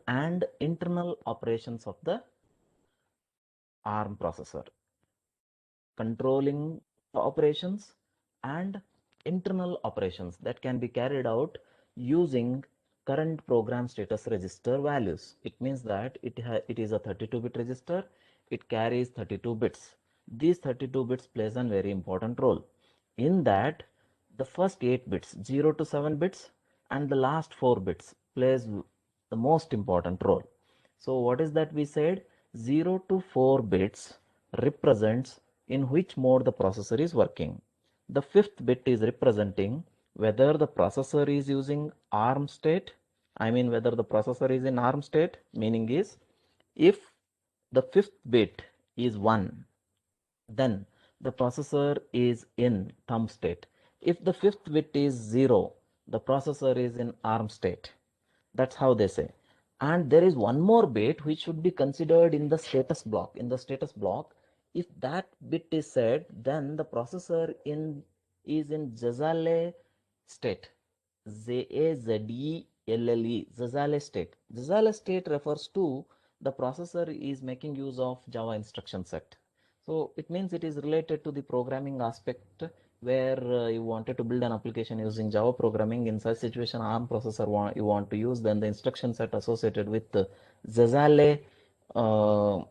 and internal operations of the ARM processor, controlling the operations and internal operations that can be carried out using current program status register values. It means that it is a 32-bit register. It carries 32 bits. These 32 bits plays a very important role. In that, the first 8 bits, 0 to 7 bits, and the last 4 bits plays the most important role. So what is that we said? 0 to 4 bits represents in which mode the processor is working. The fifth bit is representing whether the processor is using ARM state. I mean whether the processor is in ARM state, meaning is if the fifth bit is 1, then the processor is in thumb state. If the fifth bit is 0, the processor is in ARM state. That's how they say. And there is one more bit which should be considered in the status block. In the status block, if that bit is set, then the processor is in Zazale state. Zazelle, Zazale state. Zazale state refers to the processor is making use of Java instruction set. So it means it is related to the programming aspect where you wanted to build an application using Java programming. In such situation, ARM processor you want to use, then the instruction set associated with the Zazale uh,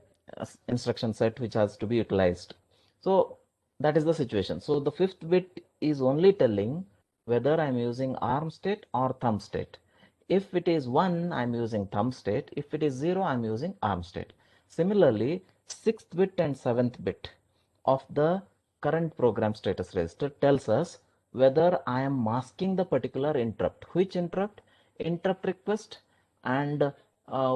instruction set which has to be utilized. So that is the situation. So the fifth bit is only telling whether I'm using ARM state or thumb state. If it is 1, I'm using thumb state. If it is 0, I'm using ARM state. Similarly, 6th bit and 7th bit of the current program status register tells us whether I am masking the particular interrupt. Which interrupt? Interrupt request, and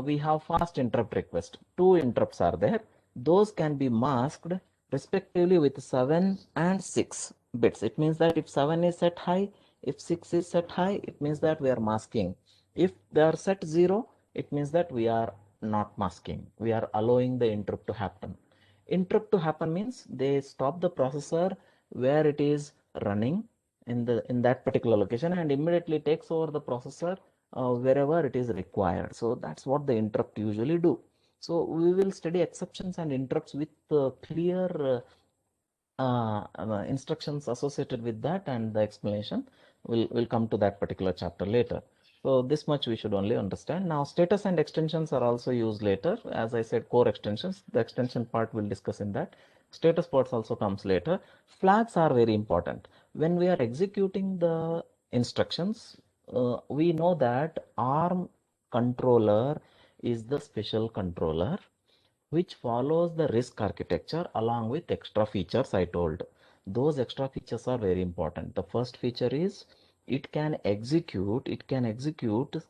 we have fast interrupt request. Two interrupts are there. Those can be masked respectively with 7 and 6 bits. It means that if 7 is set high, if 6 is set high, it means that we are masking. If they are set 0, it means that we are not masking. We are allowing the interrupt to happen. Interrupt to happen means they stop the processor where it is running in that particular location and immediately takes over the processor wherever it is required. So that's what the interrupt usually do. So we will study exceptions and interrupts with clear instructions associated with that, and the explanation will come to that particular chapter later. So this much we should only understand. Now status and extensions are also used later. As I said, core extensions, the extension part we'll discuss in that. Status parts also comes later. Flags are very important. When we are executing the instructions, we know that ARM controller is the special controller which follows the RISC architecture along with extra features I told. Those extra features are very important. The first feature is it can execute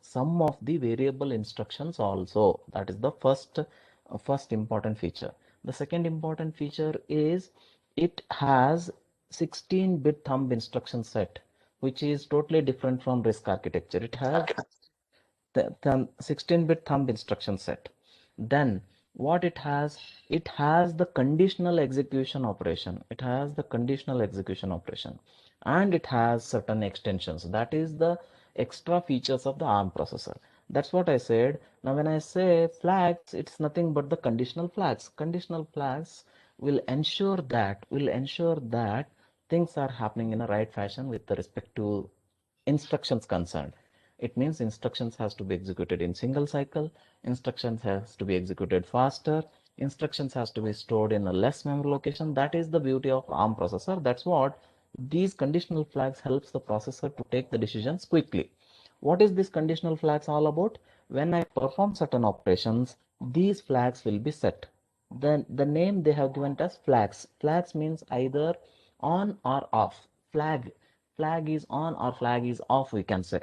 some of the variable instructions also. That is the first important feature. The second important feature is it has 16-bit thumb instruction set, which is totally different from RISC architecture. It has the 16-bit thumb instruction set. Then what it has the conditional execution operation. It has the conditional execution operation, and it has certain extensions. That is the extra features of the ARM processor. That's what I said. Now when I say flags, it's nothing but the conditional flags. Conditional flags will ensure that things are happening in a right fashion with respect to instructions concerned. It means instructions has to be executed in single cycle, instructions has to be executed faster, instructions has to be stored in a less memory location. That is the beauty of ARM processor. That's what these conditional flags helps the processor to take the decisions quickly. What is this conditional flags all about? When I perform certain operations, these flags will be set. Then the name they have given as flags. Flags means either on or off. Flag is on or flag is off, we can say.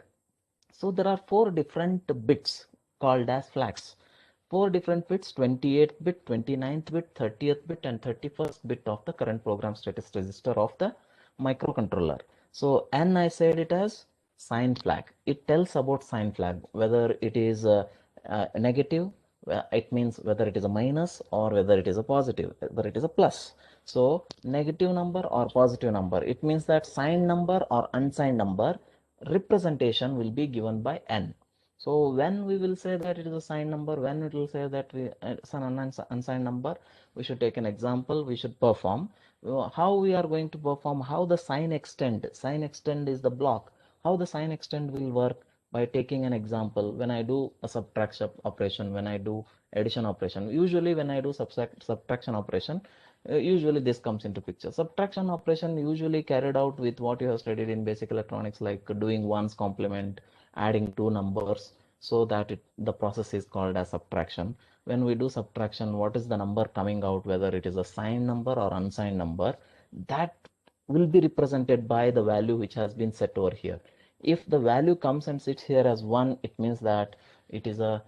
So there are four different bits called as flags. Four different bits: 28th bit, 29th bit, 30th bit, and 31st bit of the current program status register of the microcontroller. So N, I said it as sign flag. It tells about sign flag, whether it is a negative, it means whether it is a minus, or whether it is a positive, whether it is a plus. So negative number or positive number, it means that signed number or unsigned number representation will be given by N. So when we will say that it is a signed number, when it will say that it's an unsigned number, we should take an example, we should perform. How we are going to perform, how the sign extend is the block, how the sign extend will work by taking an example. When I do a subtraction operation, when I do addition operation, usually when I do subtraction operation, usually this comes into picture. Subtraction operation usually carried out with what you have studied in basic electronics, like doing ones complement, adding two numbers, so that the process is called as subtraction. When we do subtraction, what is the number coming out, whether it is a signed number or unsigned number, that will be represented by the value which has been set over here. If the value comes and sits here as 1, it means that it is a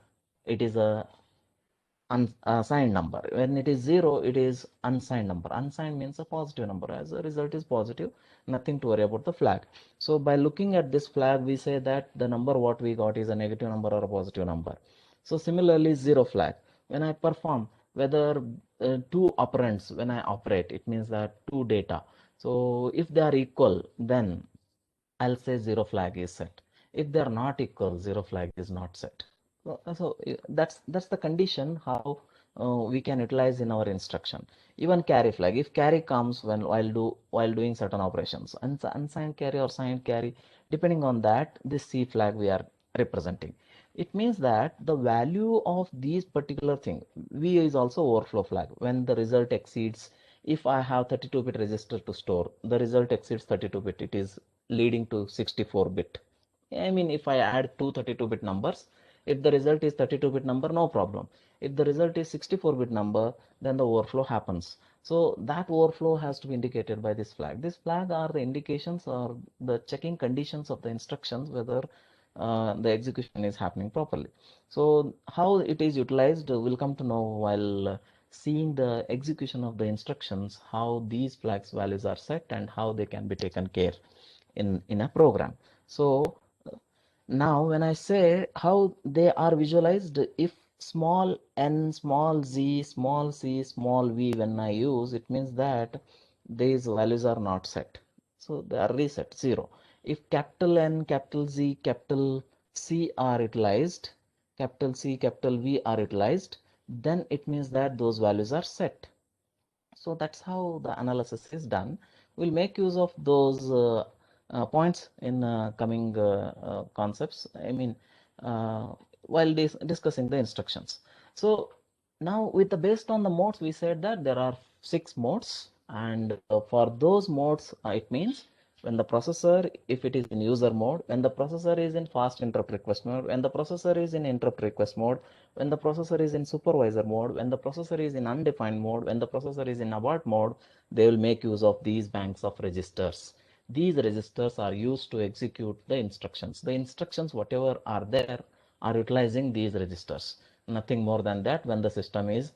unsigned number. When it is 0, it is unsigned number. Unsigned means a positive number. As a result is positive, nothing to worry about the flag. So by looking at this flag, we say that the number what we got is a negative number or a positive number. So similarly, 0 flag, when I perform, whether two operands, when I operate, it means that two data. So if they are equal, then I'll say 0 flag is set. If they are not equal, 0 flag is not set. So that's the condition how we can utilize in our instruction. Even carry flag, if carry comes while doing certain operations, unsigned carry or signed carry, depending on that, this C flag we are representing. It means that the value of these particular thing, V is also overflow flag. When the result exceeds, if I have 32-bit register to store, the result exceeds 32-bit, it is leading to 64-bit. I mean, if I add two 32-bit numbers, if the result is 32-bit number, no problem. If the result is 64-bit number, then the overflow happens. So that overflow has to be indicated by this flag. This flag are the indications or the checking conditions of the instructions, whether the execution is happening properly. So how it is utilized, we'll come to know while seeing the execution of the instructions, how these flags values are set and how they can be taken care in a program. So now when I say how they are visualized, if small n, small z, small c, small v, when I use, it means that these values are not set. So they are reset 0. If capital N, capital Z, capital C are utilized, capital C, capital V are utilized, then it means that those values are set. So that's how the analysis is done. We'll make use of those points in coming concepts. I mean, while discussing the instructions. So now with the based on the modes, we said that there are 6 modes, and for those modes, it means when the processor, if it is in user mode, when the processor is in fast interrupt request mode, when the processor is in interrupt request mode, when the processor is in supervisor mode, when the processor is in undefined mode, when the processor is in abort mode, they will make use of these banks of registers. These registers are used to execute the instructions. The instructions, whatever are there, are utilizing these registers. Nothing more than that when the system is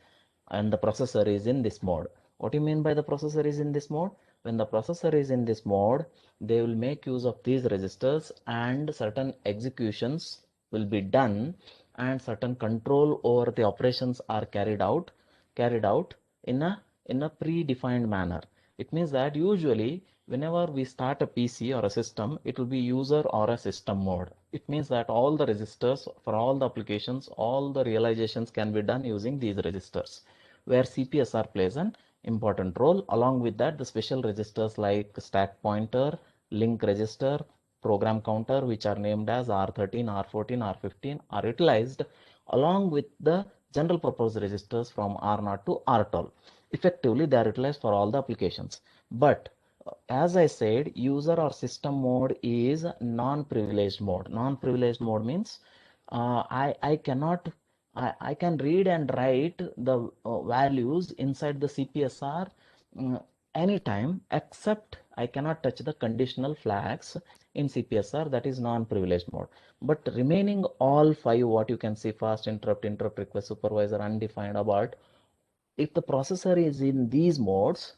and the processor is in this mode. What do you mean by the processor is in this mode? When the processor is in this mode, they will make use of these registers and certain executions will be done and certain control over the operations are carried out in a predefined manner. It means that usually whenever we start a PC or a system, it will be user or a system mode. It means that all the registers for all the applications, all the realizations can be done using these registers, where CPSR plays an important role. Along with that, the special registers like stack pointer, link register, program counter, which are named as R13, R14, R15, are utilized along with the general purpose registers from R0 to R12. Effectively, they are utilized for all the applications. But as I said, user or system mode is non-privileged mode. Non-privileged mode means I cannot I can read and write the values inside the CPSR anytime, except I cannot touch the conditional flags in CPSR, that is non-privileged mode. But remaining all 5, what you can see, fast interrupt, interrupt request, supervisor, undefined, abort, if the processor is in these modes,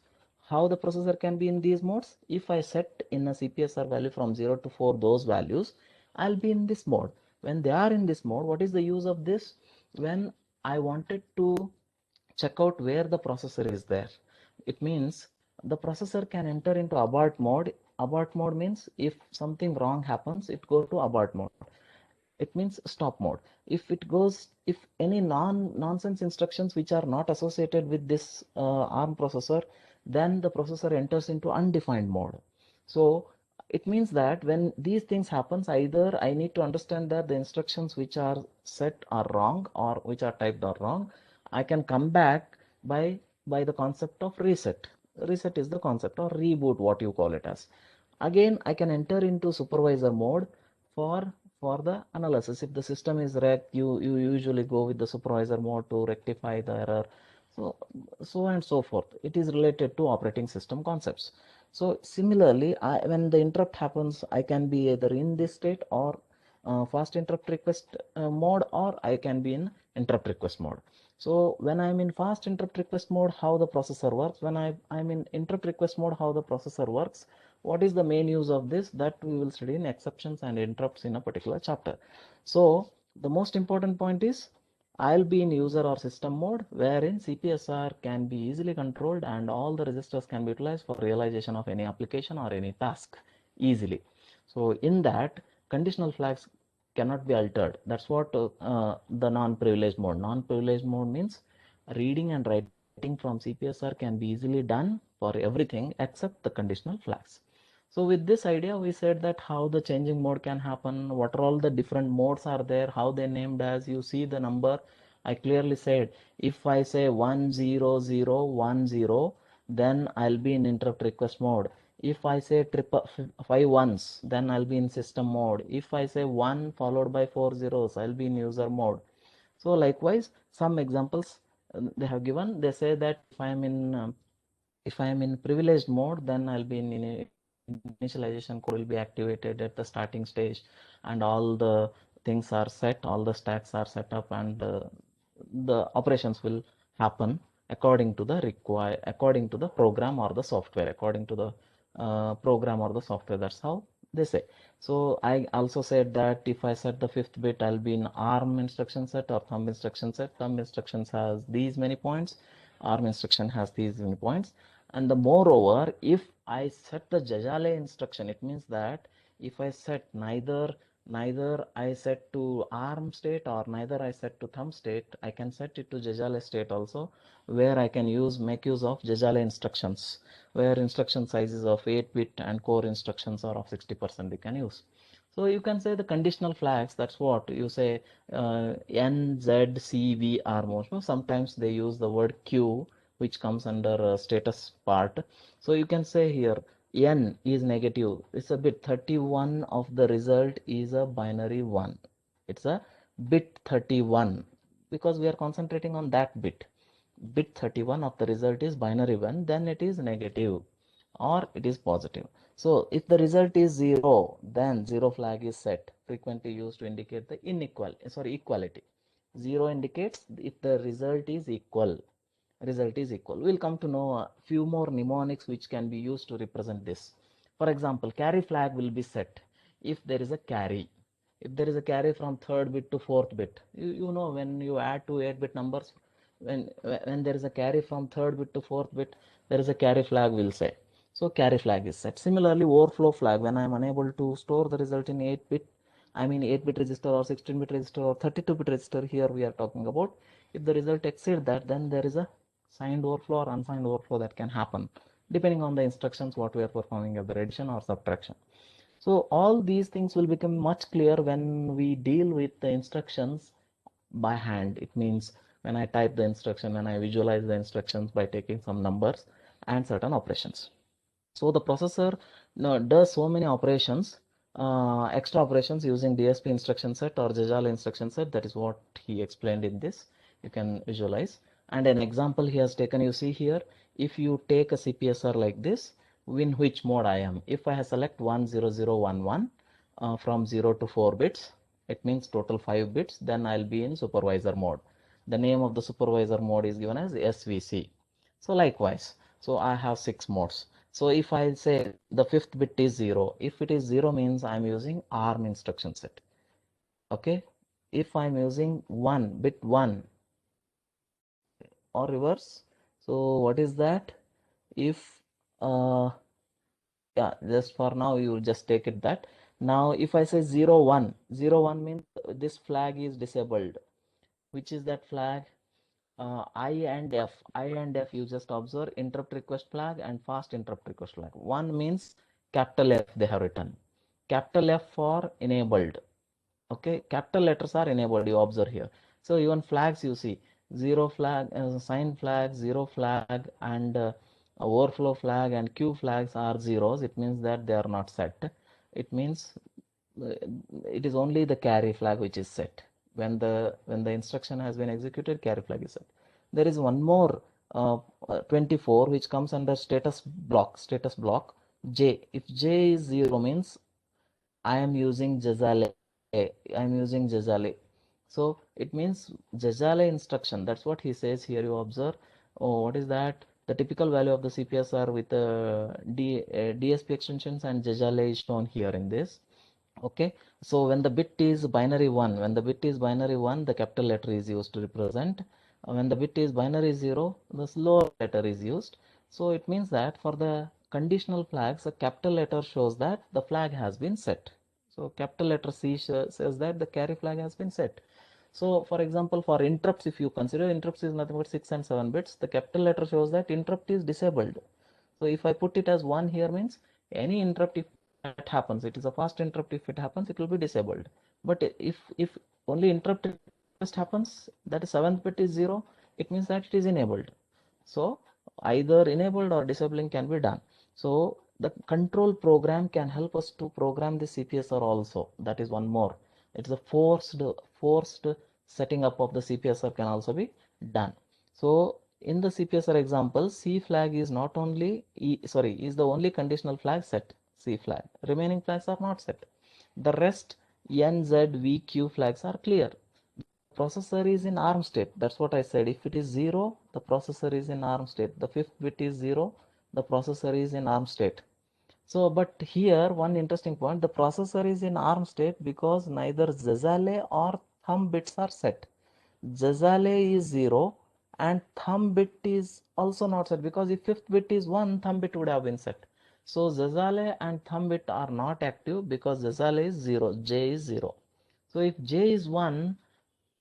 how the processor can be in these modes? If I set in a CPSR value from 0 to 4 those values, I'll be in this mode. When they are in this mode, what is the use of this? When I wanted to check out where the processor is there, it means the processor can enter into abort mode. Abort mode means if something wrong happens, it go to abort mode. it means stop mode. If any nonsense instructions which are not associated with this ARM processor, then the processor enters into undefined mode. So it means that when these things happens, either I need to understand that the instructions which are set are wrong or which are typed are wrong. I can come back by the concept of reset. Reset is the concept, or reboot, what you call it as. Again, I can enter into supervisor mode for the analysis. If the system is wrecked, you usually go with the supervisor mode to rectify the error. So and so forth. It is related to operating system concepts. So similarly, when the interrupt happens, I can be either in this state or fast interrupt request mode, or I can be in interrupt request mode. So when I'm in fast interrupt request mode, how the processor works. When I'm in interrupt request mode, how the processor works. What is the main use of this? That we will study in exceptions and interrupts in a particular chapter. So the most important point is I'll be in user or system mode, wherein CPSR can be easily controlled and all the registers can be utilized for realization of any application or any task easily. So in that, conditional flags cannot be altered. That's what the non-privileged mode. Non-privileged mode means reading and writing from CPSR can be easily done for everything except the conditional flags. So with this idea, we said that how the changing mode can happen, what are all the different modes are there, how they named as. You see the number, I clearly said, if I say 10010, then I'll be in interrupt request mode. If I say five ones, then I'll be in system mode. If I say 1 followed by 4 zeros, I'll be in user mode. So likewise, some examples they have given. They say that if I am in privileged mode, then I'll be in initialization code will be activated at the starting stage, and all the things are set, all the stacks are set up, and the operations will happen according to the program or the software, according to the program or the software. That's how they say. So I also said that if I set the fifth bit, I'll be in ARM instruction set or thumb instruction set. Thumb instructions has these many points, ARM instruction has these many points. And the moreover, if I set the Jajale instruction, it means that if I set neither I set to ARM state or neither I set to thumb state, I can set it to Jajale state also, where I can make use of Jajale instructions, where instruction sizes of 8-bit and core instructions are of 60% we can use. So you can say the conditional flags, that's what you say, N, Z, C, V are most. Sometimes they use the word Q, which comes under status part. So you can say here N is negative. It's a bit 31 of the result is a binary 1. It's a bit 31 because we are concentrating on that bit. Bit 31 of the result is binary 1, then it is negative or it is positive. So if the result is 0, then 0 flag is set, frequently used to indicate the equality. 0 indicates if the result is equal. We'll come to know a few more mnemonics which can be used to represent this. For example, carry flag will be set if there is a carry. If there is a carry from 3rd bit to 4th bit, you know when you add two 8-bit numbers, when there is a carry from 3rd bit to 4th bit, there is a carry flag will say. So carry flag is set. Similarly, overflow flag, when I am unable to store the result in 8-bit, I mean 8-bit register or 16-bit register or 32-bit register, here we are talking about. If the result exceeds that, then there is a signed overflow or unsigned overflow that can happen depending on the instructions what we are performing, either addition or subtraction. So all these things will become much clear when we deal with the instructions by hand. It means when I type the instruction, when I visualize the instructions by taking some numbers and certain operations. So the processor does so many operations, extra operations using DSP instruction set or Jajala instruction set. That is what he explained in this. You can visualize. And an example he has taken, you see here, if you take a CPSR like this, in which mode I am. If I select 10011 from 0 to 4 bits, it means total 5 bits, then I'll be in supervisor mode. The name of the supervisor mode is given as SVC. So likewise, so I have 6 modes. So if I say the 5th bit is 0, if it is 0 means I'm using ARM instruction set. Okay. If I'm using 1, bit 1 or reverse. So what is that? If yeah, just for now you just take it that. Now if I say 0 1, 0 1 means this flag is disabled. Which is that flag? I and F. I and F, you just observe interrupt request flag and fast interrupt request flag. One means capital F they have written. Capital F for enabled. Okay, capital letters are enabled, you observe here. So even flags you see, zero flag, sign flag, zero flag, and overflow flag and queue flags are zeros. It means that they are not set. It means uh, it is only the carry flag which is set. When the instruction has been executed, carry flag is set. There is one more 24 which comes under status block. Status block J. If J is 0 means I am using Jazale. I am using Jazale. So it means Jazale instruction. That's what he says here. You observe. Oh, what is that? The typical value of the CPSR with DSP extensions and Jazale is shown here in this. Okay. So when the bit is binary 1, when the bit is binary 1, the capital letter is used to represent. When the bit is binary 0, the slower letter is used. So it means that for the conditional flags, a capital letter shows that the flag has been set. So capital letter C says that the carry flag has been set. So for example, for interrupts, if you consider interrupts is nothing but 6 and 7 bits, the capital letter shows that interrupt is disabled. So if I put it as 1 here means any interrupt if that happens, it is a fast interrupt, if it happens, it will be disabled. But if only interrupt request happens, that is 7th bit is 0, it means that it is enabled. So either enabled or disabling can be done. So the control program can help us to program the CPSR also. That is one more. It's a forced setting up of the CPSR can also be done. So in the CPSR example, C flag is not only is the only conditional flag set. C flag. Remaining flags are not set. The rest N, Z, V, Q flags are clear. Processor is in ARM state. That's what I said. If it is 0, the processor is in ARM state. The fifth bit is 0, the processor is in ARM state. So, but here one interesting point, the processor is in ARM state because neither Jazale or thumb bits are set. Jazale is 0 and thumb bit is also not set, because if fifth bit is 1, thumb bit would have been set. So Jazale and thumb bit are not active because Jazale is 0, J is 0. So if J is 1,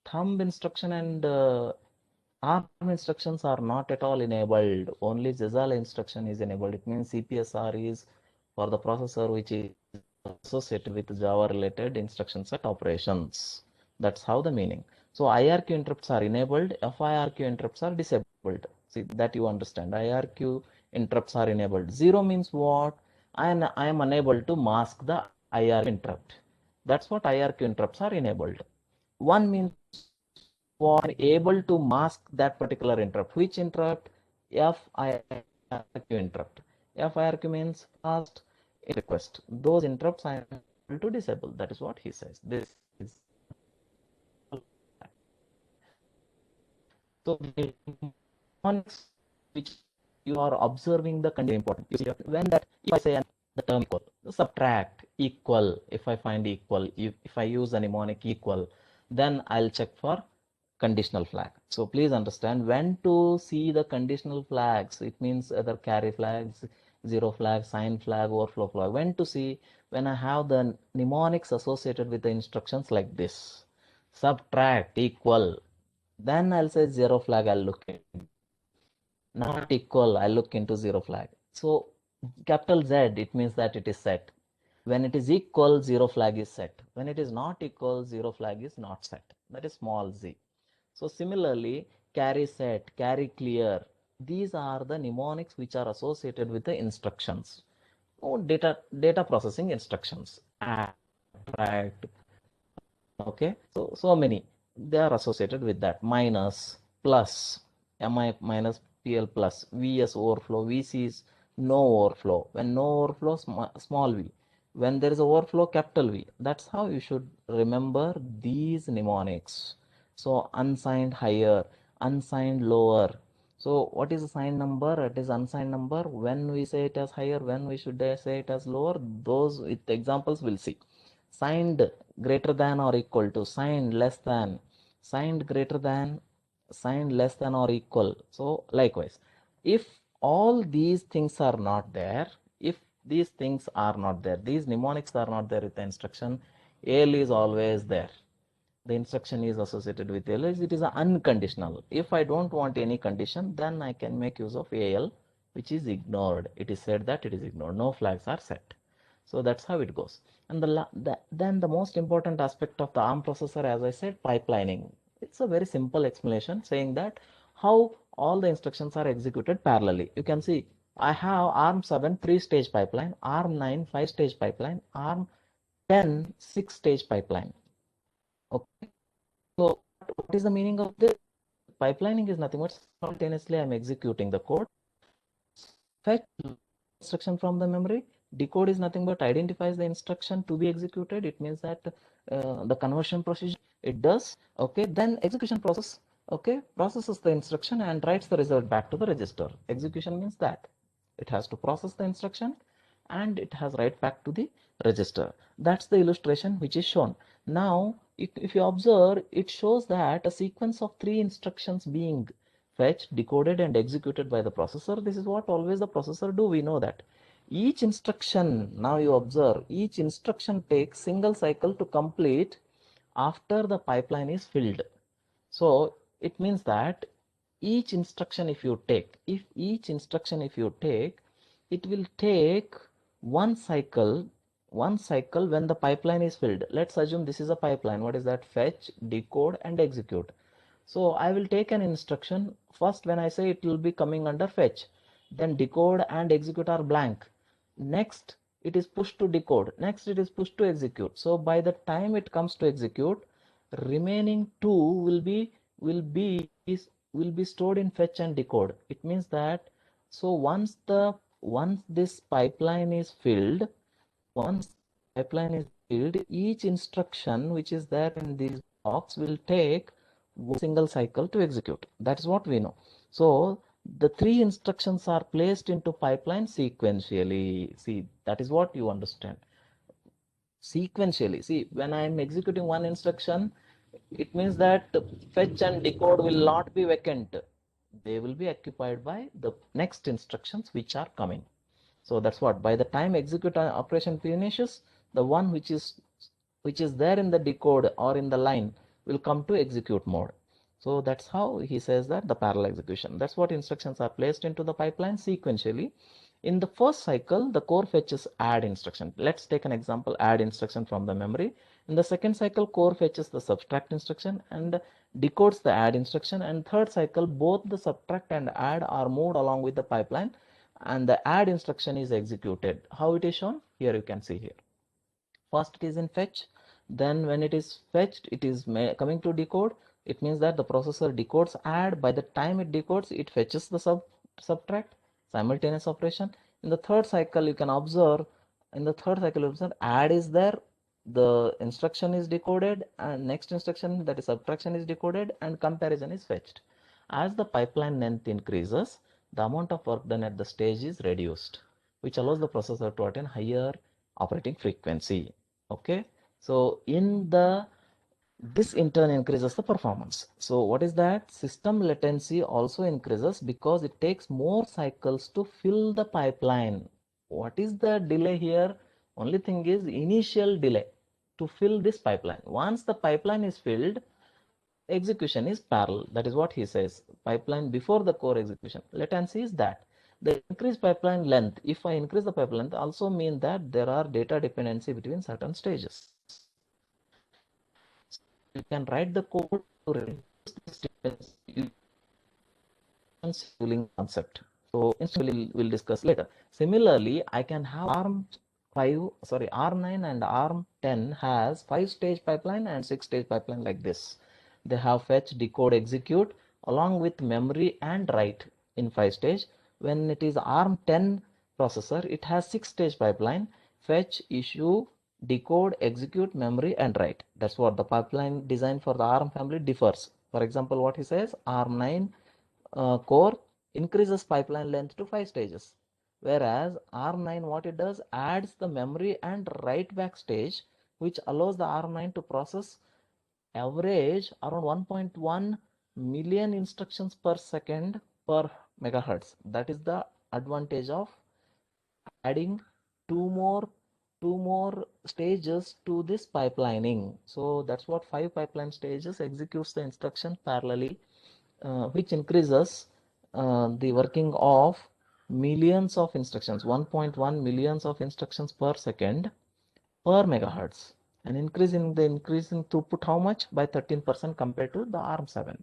thumb instruction and ARM instructions are not at all enabled. Only Jazale instruction is enabled. It means CPSR is for the processor which is associated with Java related instruction set operations. That's how the meaning. So IRQ interrupts are enabled, FIRQ interrupts are disabled. See that you understand. IRQ interrupts are enabled. 0 means what? I am unable to mask the IRQ interrupt. That's what IRQ interrupts are enabled. 1 means for able to mask that particular interrupt. Which interrupt? FIRQ interrupt. FIRQ means fast request. Those interrupts I am able to disable. That is what he says. This is so the mnemonics which you are observing the condition important. You see when that if I say the term equal, subtract, equal, if I find equal, if I use a mnemonic equal, then I'll check for conditional flag. So please understand when to see the conditional flags. It means either carry flags, zero flag, sign flag, overflow flag. When to see? When I have the mnemonics associated with the instructions like this. Subtract, equal. Then I'll say zero flag, I'll look in. Not equal, I'll look into zero flag. So capital Z, it means that it is set. When it is equal, zero flag is set. When it is not equal, zero flag is not set. That is small z. So similarly, carry set, carry clear, these are the mnemonics which are associated with the instructions. Oh, data processing instructions. Add, subtract, okay. So many they are associated with that. Minus, plus, mi minus pl plus, vs overflow, vc is no overflow. When no overflow, small v. When there is overflow, capital V. That's how you should remember these mnemonics. So unsigned higher, unsigned lower. So what is the signed number? It is unsigned number. When we say it as higher, when we should say it as lower, those with examples we'll see. Signed greater than or equal to, signed less than, signed greater than, signed less than or equal. So likewise, if all these things are not there, if these things are not there, these mnemonics are not there with the instruction, AL is always there. the instruction is associated with AL is it is unconditional. If I don't want any condition, then I can make use of AL, which is ignored. It is said that it is ignored. No flags are set. So that's how it goes. And then the most important aspect of the ARM processor, as I said, pipelining. It's a very simple explanation saying that how all the instructions are executed parallelly. You can see I have ARM7 3-stage pipeline, ARM9 5-stage pipeline, ARM10 6-stage pipeline. Okay. So what is the meaning of this? Pipelining is nothing but simultaneously I'm executing the code, fetch instruction from the memory. Decode is nothing but identifies the instruction to be executed. It means that the conversion procedure it does. Okay, then execution process. Okay, processes the instruction and writes the result back to the register. Execution means that it has to process the instruction and it has write back to the register. That's the illustration which is shown. Now, if you observe, it shows that a sequence of 3 instructions being fetched, decoded and executed by the processor. This is what always the processor do. We know that each instruction, now you observe, each instruction takes single cycle to complete after the pipeline is filled. So it means that each instruction if you take, it will take one cycle when the pipeline is filled. Let's assume this is a pipeline. What is that? Fetch, decode and execute. So I will take an instruction first. When I say, it will be coming under fetch, then decode and execute are blank. Next it is pushed to decode, next it is pushed to execute. So by the time it comes to execute, remaining 2 will be stored in fetch and decode. It means that so once this pipeline is filled, each instruction which is there in this box will take one single cycle to execute. That's what we know. So the 3 instructions are placed into pipeline sequentially. See, that is what you understand. Sequentially. See, when I am executing one instruction, it means that fetch and decode will not be vacant. They will be occupied by the next instructions which are coming. So that's what, by the time execute operation finishes, the one which is there in the decode or in the line will come to execute mode. So that's how he says that the parallel execution. That's what instructions are placed into the pipeline sequentially. In the first cycle, the core fetches add instruction. Let's take an example, add instruction from the memory. In the second cycle, core fetches the subtract instruction and decodes the add instruction. And third cycle, both the subtract and add are moved along with the pipeline and the add instruction is executed. How it is shown? Here you can see here. First it is in fetch, then when it is fetched, it is coming to decode. It means that the processor decodes add. By the time it decodes, it fetches the subtract, simultaneous operation. In the third cycle, you can observe, add is there, the instruction is decoded, and next instruction, that is subtraction, is decoded and comparison is fetched. As the pipeline length increases, the amount of work done at the stage is reduced, which allows the processor to attain higher operating frequency. Okay, so this in turn increases the performance. So what is that? System latency also increases because it takes more cycles to fill the pipeline. What is the delay here? Only thing is initial delay to fill this pipeline. Once the pipeline is filled, execution is parallel. That is what he says. Pipeline before the core execution. Latency is that. The increased pipeline length, if I increase the pipeline length, also mean that there are data dependency between certain stages. You can write the code to reduce this dependency using concept. So we'll discuss later. Similarly, I can have ARM9 and ARM10 has 5-stage pipeline and 6-stage pipeline like this. They have fetch, decode, execute along with memory and write in 5-stage. When it is ARM10 processor, it has 6-stage pipeline, fetch, issue, decode, execute, memory and write. That's what the pipeline design for the ARM family differs. For example, what he says, ARM9 core increases pipeline length to 5 stages, whereas ARM9 what it does, adds the memory and write back stage, which allows the ARM9 to process average around 1.1 million instructions per second per megahertz. That is the advantage of adding 2 more 2 more stages to this pipelining. So that's what 5 pipeline stages executes the instruction parallelly, which increases the working of millions of instructions, 1.1 millions of instructions per second per megahertz. An increase in throughput, how much? By 13% compared to the ARM7.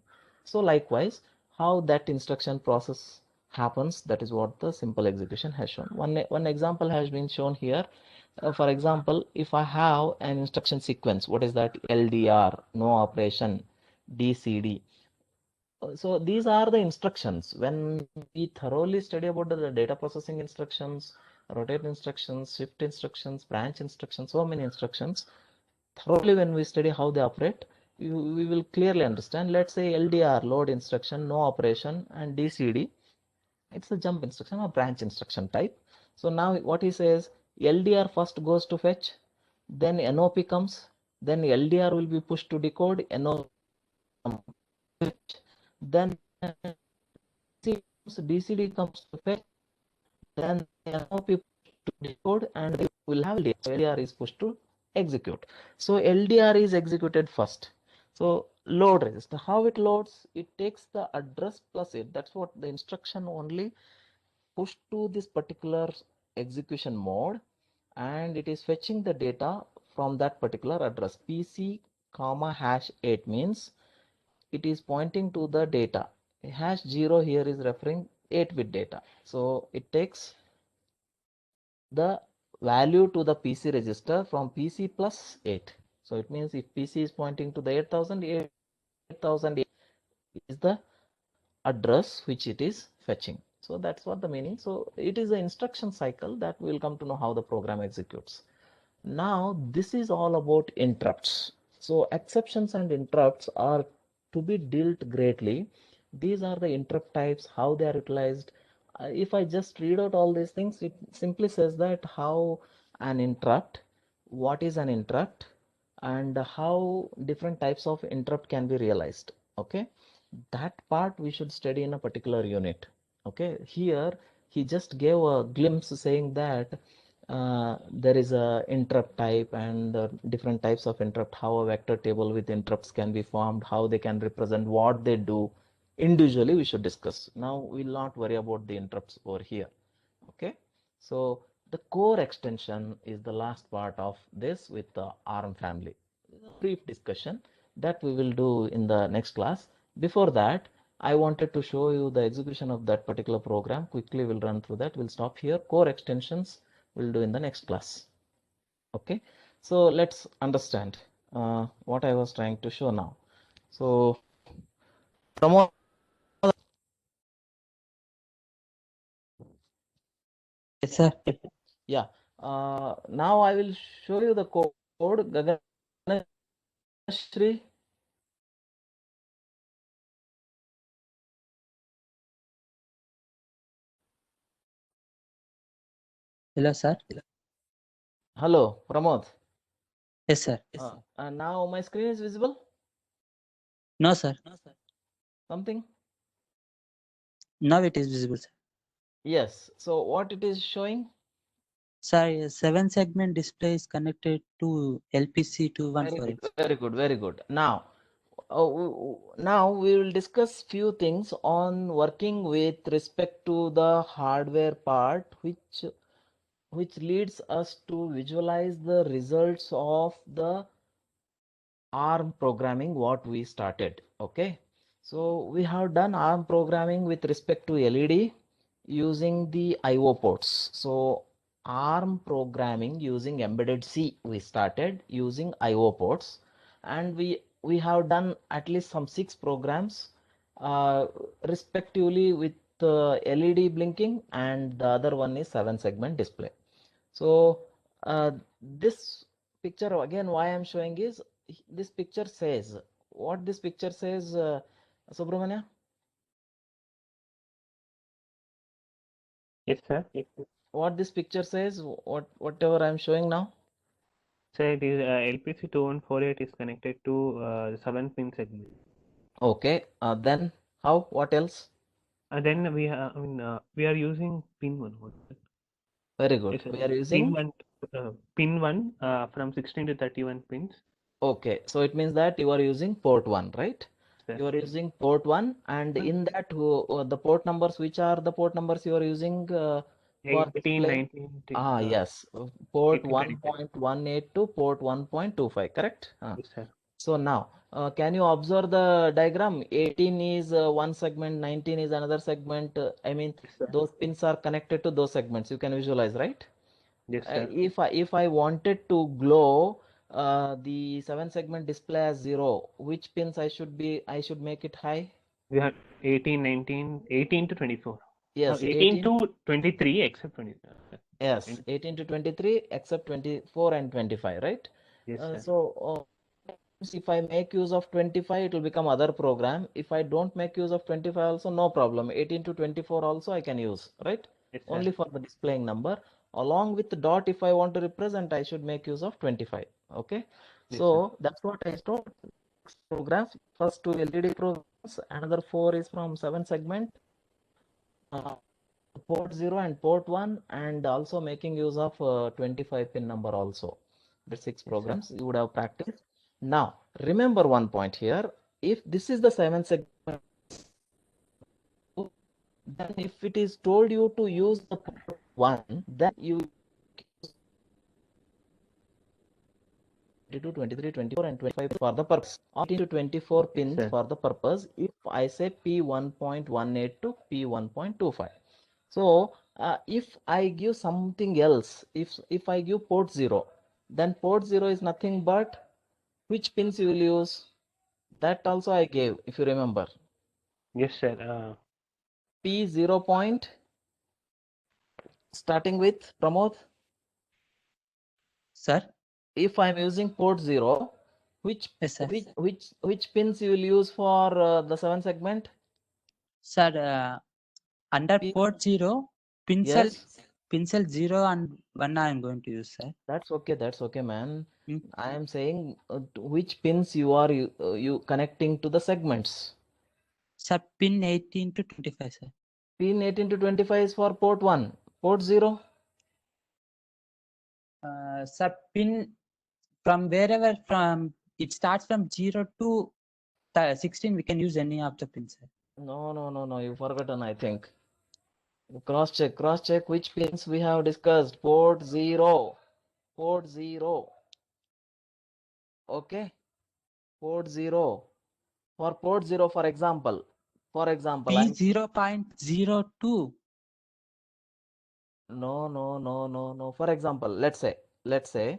So likewise, how that instruction process happens, that is what the simple execution has shown. One example has been shown here. For example, if I have an instruction sequence, what is that? LDR, no operation, DCD. So these are the instructions. When we thoroughly study about the data processing instructions, rotate instructions, shift instructions, branch instructions, so many instructions, thoroughly when we study how they operate, we will clearly understand. Let's say LDR, load instruction, no operation, and DCD, it's a jump instruction or branch instruction type. So now what he says, LDR first goes to fetch, then NOP comes, then LDR will be pushed to decode, NOP fetch, then DCD comes to fetch, then NOP to decode, and we will have LDR. So LDR is pushed to execute. So LDR is executed first. So load register, how it loads, it takes the address plus it. That's what the instruction only push to this particular execution mode, and it is fetching the data from that particular address. PC comma hash 8 means it is pointing to the data. Hash 0 here is referring 8-bit data. So it takes the value to the PC register from PC plus 8. So it means if PC is pointing to the 8000, 8000 is the address which it is fetching. So that's what the meaning. So it is the instruction cycle that we will come to know how the program executes. Now this is all about interrupts. So exceptions and interrupts are to be dealt greatly. These are the interrupt types, how they are utilized. If I just read out all these things, it simply says that how an interrupt, what is an interrupt, and how different types of interrupt can be realized. Okay, that part we should study in a particular unit. Okay, here he just gave a glimpse saying that there is a interrupt type and different types of interrupt, how a vector table with interrupts can be formed, how they can represent, what they do individually we should discuss. Now we'll not worry about the interrupts over here. Okay, so the core extension is the last part of this with the ARM family. Brief discussion that we will do in the next class. Before that, I wanted to show you the execution of that particular program. Quickly we'll run through that. We'll stop here. Core extensions we'll do in the next class. Okay, so let's understand what I was trying to show now. So Pramod, Yes, sir. yeah, now I will show you the code. Gaganashri, Hello, sir. hello, Pramod. Yes, sir. Now my screen is visible. No, sir. Something? Now it is visible, sir. Yes. So what it is showing? Sir, a 7-segment display is connected to LPC Very 214. good, very good, very good. Now, now we will discuss few things on working with respect to the hardware part, which leads us to visualize the results of the ARM programming what we started. Okay, so we have done ARM programming with respect to LED using the IO ports. So ARM programming using embedded C we started using IO ports, and we have done at least some 6 programs respectively with LED blinking, and the other one is 7-segment display. So this picture again, why I'm showing is this picture says what this picture says, Subramania. Yes, sir. What this picture says, whatever I'm showing now. So it is LPC 2148 is connected to the 7-pin segment. Okay, then how? What else? Then we are using pin 1. Very good. Yes, sir. We are Pin using 1. pin 1 from 16 to 31 pins. Okay, so it means that you are using port 1, right? Sir. You are using port 1, and in that the port numbers, which are the port numbers you are using for 18, displaying? 19, Yes, port 18, 25. 1.18 to port 1.25, correct? Yes, sir. So now, can you observe the diagram? 18 is one segment, 19 is another segment. I mean, Yes, sir. those pins are connected to those segments. You can visualize, right? Yes, sir. If I wanted to glow the 7 segment display as 0, which pins I should make it high? We have 18, 19, 18 to 24. Yes, 18 18. to 23 except 24. Yes, 18 to 23 except 24 and 25, right? Yes, sir. So if I make use of 25, it will become other program. If I don't make use of 25 also, no problem. 18 to 24 also I can use, right? Yes, sir. Only for the displaying number. Along with the dot, if I want to represent, I should make use of 25. Okay. Yes, So that's what I stored. Programs, first 2 LED programs, another 4 is from 7 segment, port 0 and port 1, and also making use of 25 pin number also. The 6 sir. programs you would have practiced. Now remember one point here. If this is the 7 segment, then if it is told you to use the port 1, then you 22, 23, 24 and 25 for the purpose. 18 to 24 pins sir. for the purpose if I say P1.18 to P1.25. So if I give something else, if I give port 0, then port 0 is nothing but which pins you will use? That also I gave, if you remember. Yes, sir. P0 point starting with Pramod. Sir? If I'm using port 0, which Yes, sir. which pins you will use for the 7 segment? Sir, under P- port 0, pin cell Yes, 0 and 1 I am going to use, sir. that's okay, man. Hmm. I am saying which pins you are you connecting to the segments. Sir, pin 18 to 25, sir. Pin 18 to 25 is for port 1. Port 0? Sir, pin from wherever it starts from 0 to 16, we can use any of the pins, sir. No, you forgotten, I think. Cross check which pins we have discussed. Port 0. Port 0. Okay. Port 0. For port 0, for example, P0.02. No. For example, let's say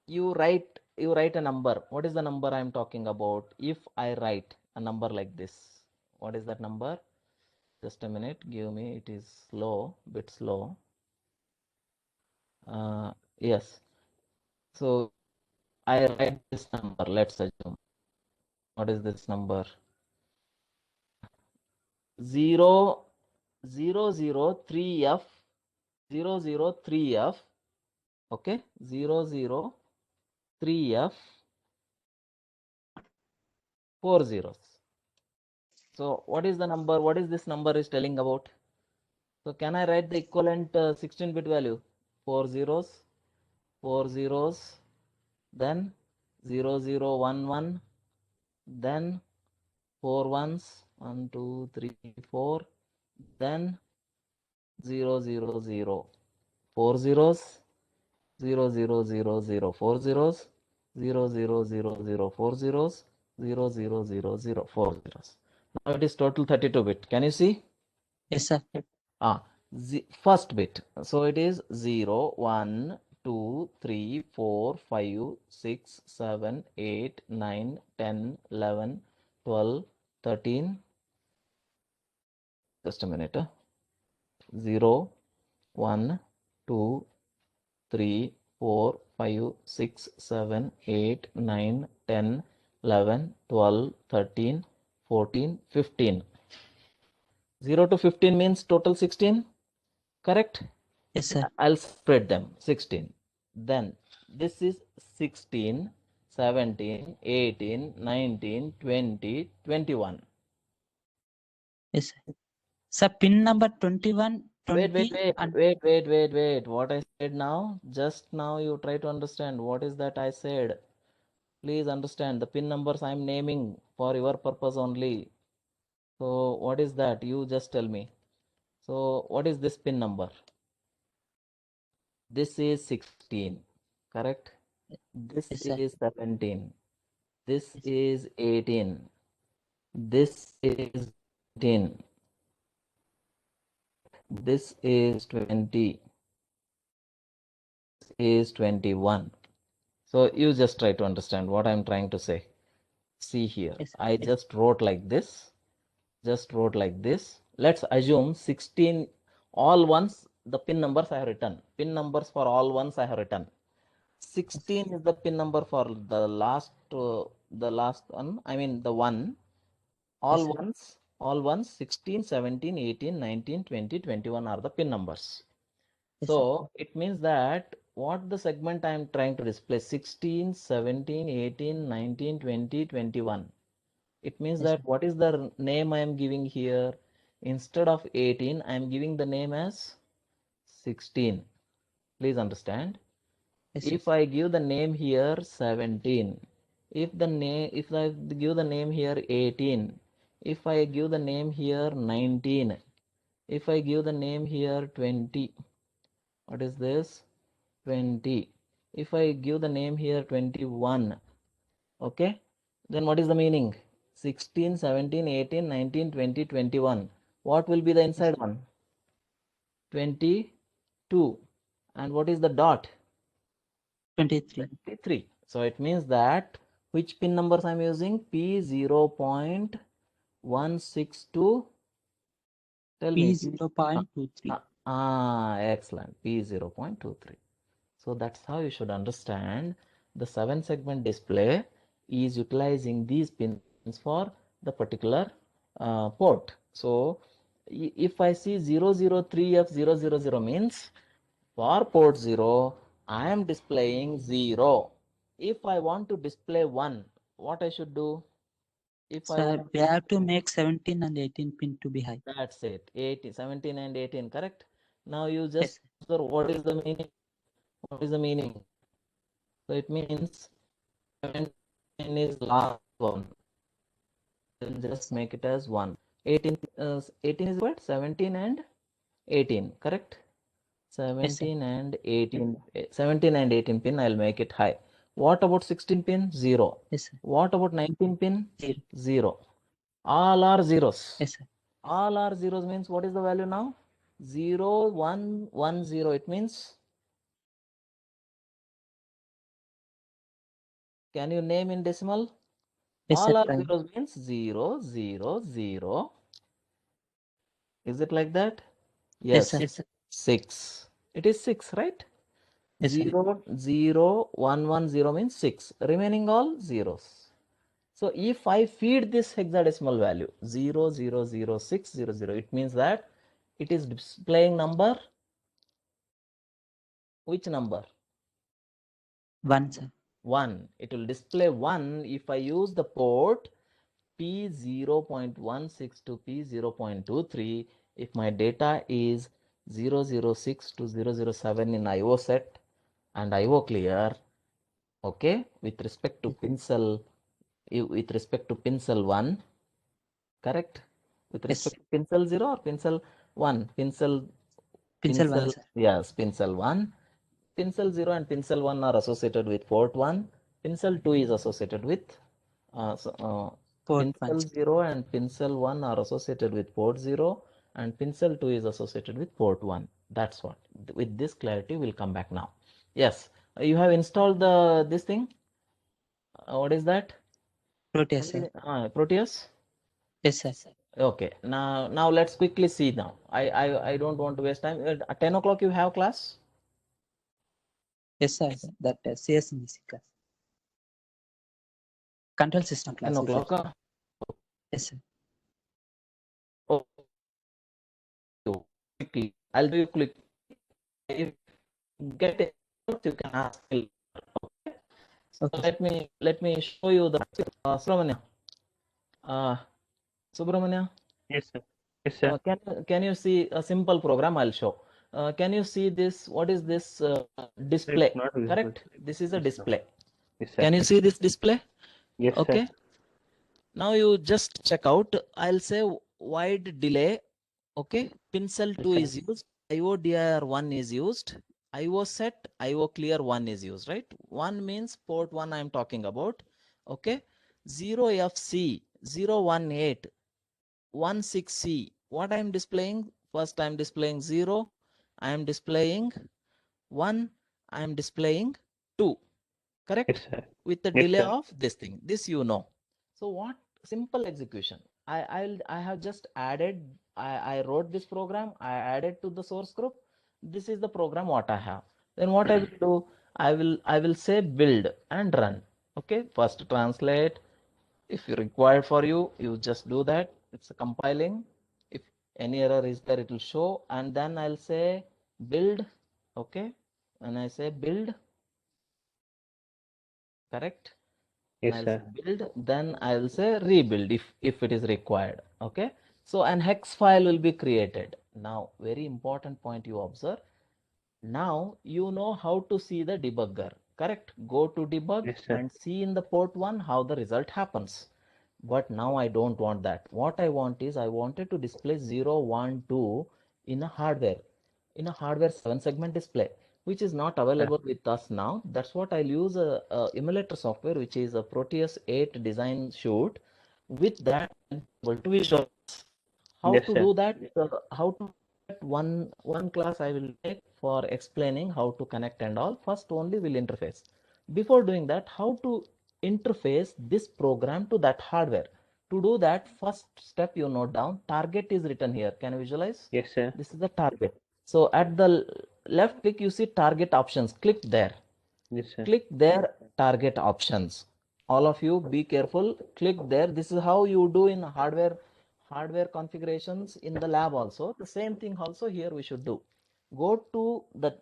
you write a number. What is the number I'm talking about? If I write a number like this, what is that number? Just a minute, give me, it is slow, bit slow. Yes. So I write this number, let's assume. What is this number? 003F 003F. Okay, 003F 4 zeros. So what is the number? What is this number is telling about? So can I write the equivalent 16-bit value? 4 zeros, then 0011, then 4 ones, 1, 2, 3, 4, then 000, 4 zeros, 0000, 4 zeros, 0000, 4 zeros, 0000, 4 zeros. Now it is total 32-bit. Can you see? Yes, sir. First bit. So it is 0, 1, 2, 3, 4, 5, 6, 7, 8, 9, 10, 11, 12, 13. Just a minute. 0, 1, 2, 3, 4, 5, 6, 7, 8, 9, 10, 11, 12, 13, 14, 15. 0 to 15 means total 16, correct? Yes, sir. I'll spread them 16. Then this is 16, 17, 18, 19, 20, 21. Yes, sir. Sir, pin number 21 Wait, 20 and wait. What I said now, just now you try to understand what is that I said. Please understand the pin numbers I'm naming for your purpose only. So what is that? You just tell me. So what is this pin number? This is 16, correct? This yes, sir. is 17. This Yes. is 18. This is 10. This is 20. This is 21. So you just try to understand what I'm trying to say. See here, Yes, sir. I just wrote like this. Just wrote like this. Let's assume 16 all ones, the pin numbers I have written. Pin numbers for all ones I have written. 16 is the pin number for the last one. I mean the one. Yes, sir. All ones 16, 17, 18, 19, 20, 21 are the pin numbers. Yes, sir. So it means that what the segment I am trying to display 16, 17, 18, 19, 20, 21. It means Yes, that sir. what is the name I am giving here? Instead of 18, I am giving the name as 16. Please understand. Yes, sir. If I give the name here 17, if I give the name here 18, if I give the name here 19, if I give the name here 20, what is this? 20. If I give the name here 21, okay, then what is the meaning? 16, 17, 18, 19, 20, 21. What will be the Yes, inside one? 22. And what is the dot? 23. 23. So it means that which pin numbers I'm using? P0.162. Tell me. P0.23. Excellent. P0.23. So that's how you should understand the 7-segment display is utilizing these pins for the particular port. So if I see 003F000 means for port 0, I am displaying 0. If I want to display 1, what I should do? If I So want, we have to make 17 and 18 pin to be high. that's it. 18, 17 and 18, correct? Now you Yes, just sir. observe what is the meaning? What is the meaning? So it means 17 is last one. Then just make it as 1. 18 is what? 17 and 18, correct? Yes, sir. 17 and 18. 17 and 18 pin, I'll make it high. What about 16 pin? 0. Yes, sir. What about 19 pin? 0. 0. All are zeros. Yes, sir. All are zeros means what is the value now? 0, 1, 1, 0. It means, can you name in decimal? Yes, sir. All are Prime. zeros means 0, 0, 0. Is it like that? Yes, Yes. sir. 6. It is 6, right? Yes, sir. 0, 0, 1, 1, 0 means 6. Remaining all zeros. So if I feed this hexadecimal value 0, 0, 0, 6, 0, 0, it means that it is displaying number. Which number? 1, sir. 1. It will display 1 if I use the port P0.16 to P0.23 if my data is 006 to 007 in IO set and IO clear, okay, with respect to pin cell, with respect to pin cell 1, correct? With Yes. respect to pin cell 0 or pin cell 1? Pin cell, Pencil 1, sir. yes, pin cell 1. Pin cell 0 and pin cell 1 are associated with port 1. Pin cell 2 is associated with Port pin 1, cell sir. 0 and pin cell 1 are associated with port 0 and pin cell 2 is associated with port 1. That's what. With this clarity, we'll come back now. Yes, you have installed this thing. What is that? Proteus, sir. Proteus. Yes, sir. Okay. Now let's quickly see now. I don't want to waste time. At 10 o'clock you have class. Yes, sir. That CSMC class. Control system 10 class. Is it? o'clock. Yes, sir. Oh, quickly. I'll do it quick. If you get it, you can ask me. Okay. So Okay. let me show you the Subramanya. Subramanya. Yes, sir. Yes, sir. Can you see a simple program? I'll show. Can you see this? What is this display? It's not visible. Correct? This is a It's not. display. Yes, sir. Can you see this display? Yes, sir. Okay. Now you just check out. I'll say wide delay. Okay. Pin cell 2 Okay. is used. IO-DIR 1 is used. IO set, IO clear 1 is used, right? 1 means port 1 I'm talking about. Okay. 0FC, 018, 16C. What I'm displaying? First I'm displaying 0. I am displaying 1. I am displaying 2. Correct? Yes, sir. With the Yes, delay sir. of this thing. This you know. So what simple execution. I have just added, I wrote this program, I added to the source group. This is the program what I have. Then what I will do, I will say build and run. Okay, first translate. If you require for you, you just do that. It's a compiling. If any error is there, it will show. And then I'll say build. Okay, and I say build. Correct. Yes, I'll sir. say build, then I will say rebuild if it is required. Okay, so an hex file will be created. Now, very important point you observe. Now you know how to see the debugger. Correct? Go to debug Yes, sir. and see in the port 1 how the result happens. But now I don't want that. What I want is I wanted to display 0, 1, 2 in a hardware 7 segment display, which is not available with us now. That's what I'll use a emulator software, which is a Proteus 8 design shoot. With that, I'll be able to visualize. How Yes, to sir. do that? How to one class I will take for explaining how to connect and all. First only will interface. Before doing that, how to interface this program to that hardware. To do that, first step you note down, target is written here. Can you visualize? Yes, sir. This is the target. So at the left click, you see target options. Click there. Yes, sir. Click there, target options. All of you be careful. Click there. This is how you do in hardware configurations in the lab also. The same thing also here we should do. Go to the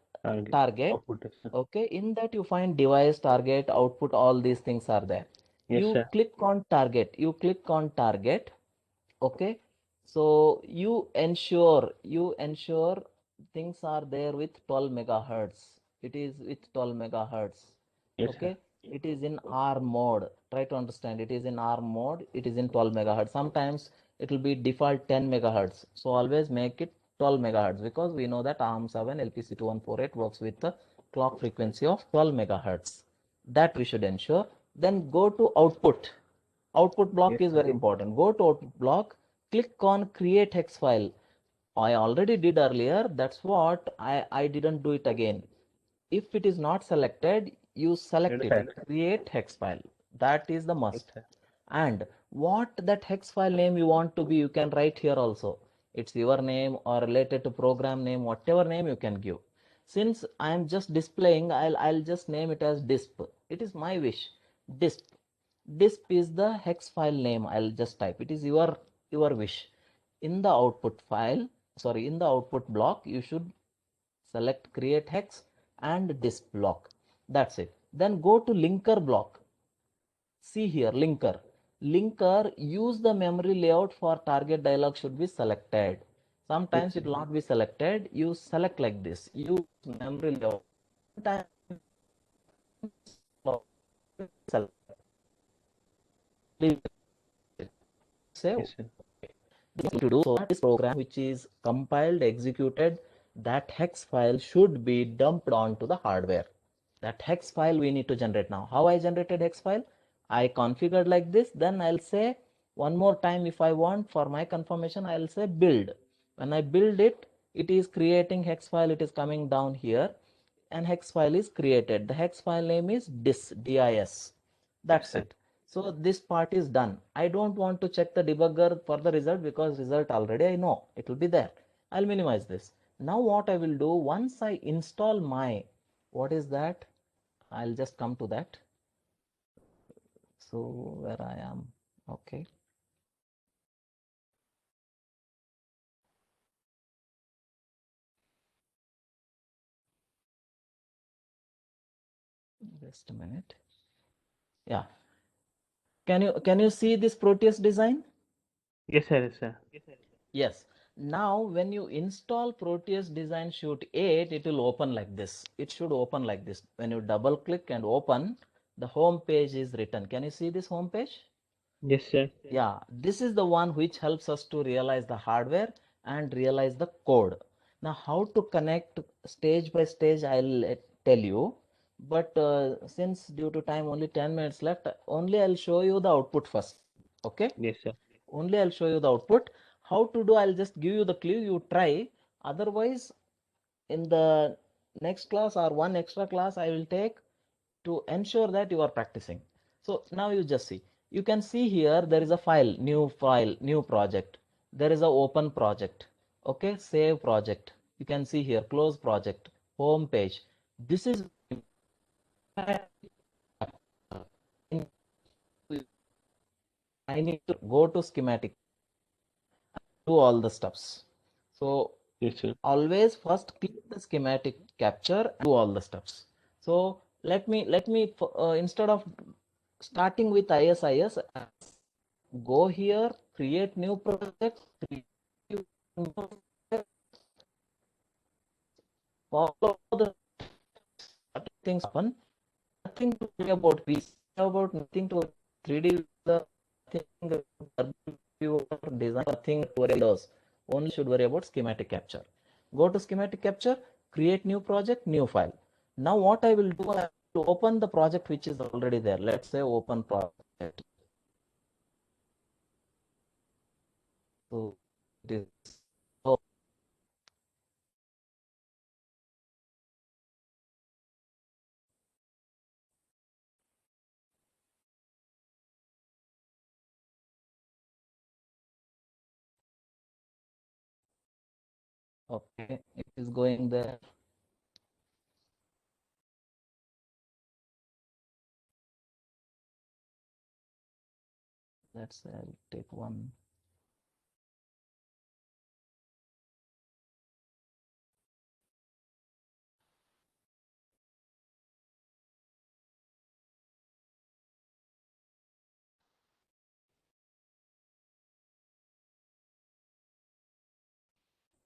target. Output. Yes, sir. Okay, in that you find device, target, output, all these things are there. Yes, You sir. click on target. You click on target. Okay, so you ensure things are there with 12 megahertz. It is with 12 megahertz. Yes, sir. Okay, it is in R mode. Try to understand, it is in R mode, it is in 12 megahertz. Sometimes it will be default 10 megahertz. So always make it 12 megahertz, because we know that ARM7 LPC2148 works with the clock frequency of 12 megahertz. That we should ensure. Then go to output. Output block Yes, is sir. very important. Go to output block, click on create hex file. I already did earlier. That's what I didn't do it again. If it is not selected, you select Yes, it. sir. Create hex file. That is the Yes, must. sir. And what that hex file name you want to be, you can write here also. It's your name or related to program name, whatever name you can give. Since I am just displaying, I'll just name it as disp. It is my wish. Disp. Disp is the hex file name. I'll just type. It is your wish. In the output file, sorry, in the output block, you should select create hex and disp block. That's it. Then go to linker block. See here, linker. Linker, use the memory layout for target dialog should be selected. Sometimes Yes, it will not be selected. You select like this. Use memory layout. Sometimes select. Save. yes, sir. To do so, this program which is compiled, executed, that hex file should be dumped onto the hardware. That hex file we need to generate now. How I generated hex file? I configured like this. Then I'll say one more time, if I want for my confirmation, I'll say build. When I build it, it is creating hex file. It is coming down here and hex file is created. The hex file name is dis. That's Yes, it. So this part is done. I don't want to check the debugger for the result, because result already I know it will be there. I'll minimize this. Now what I will do, once I install my, what is that? I'll just come to that. So where I am, okay. Just a minute. Yeah. Can you see this Proteus design? Yes, sir. Yes, sir. Yes. Now, when you install Proteus Design Suite 8, it will open like this. It should open like this. When you double click and open, the home page is written. Can you see this home page? Yes, sir. Yeah, this is the one which helps us to realize the hardware and realize the code. Now, how to connect stage by stage, I'll tell you. But since due to time only 10 minutes left, only I'll show you the output first. Okay? Yes, sir. Only I'll show you the output. How to do, I'll just give you the clue, you try. Otherwise, in the next class or one extra class I will take to ensure that you are practicing. So now you just see. You can see here there is a file, new project. There is a open project. Okay, save project. You can see here, close project, home page. This is I need to go to schematic, do all the steps. So Yes, sir. always first click the schematic capture and do all the steps. So let me instead of starting with ISIS, go here, create new project, follow the things happen. Nothing to worry about PC, about nothing to 3D the thing design, nothing to worry about. Only should worry about schematic capture. Go to schematic capture, create new project, new file. Now what I will do, I will open the project which is already there. Let's say open project. So it is okay. It is going there. Let's say I'll take one.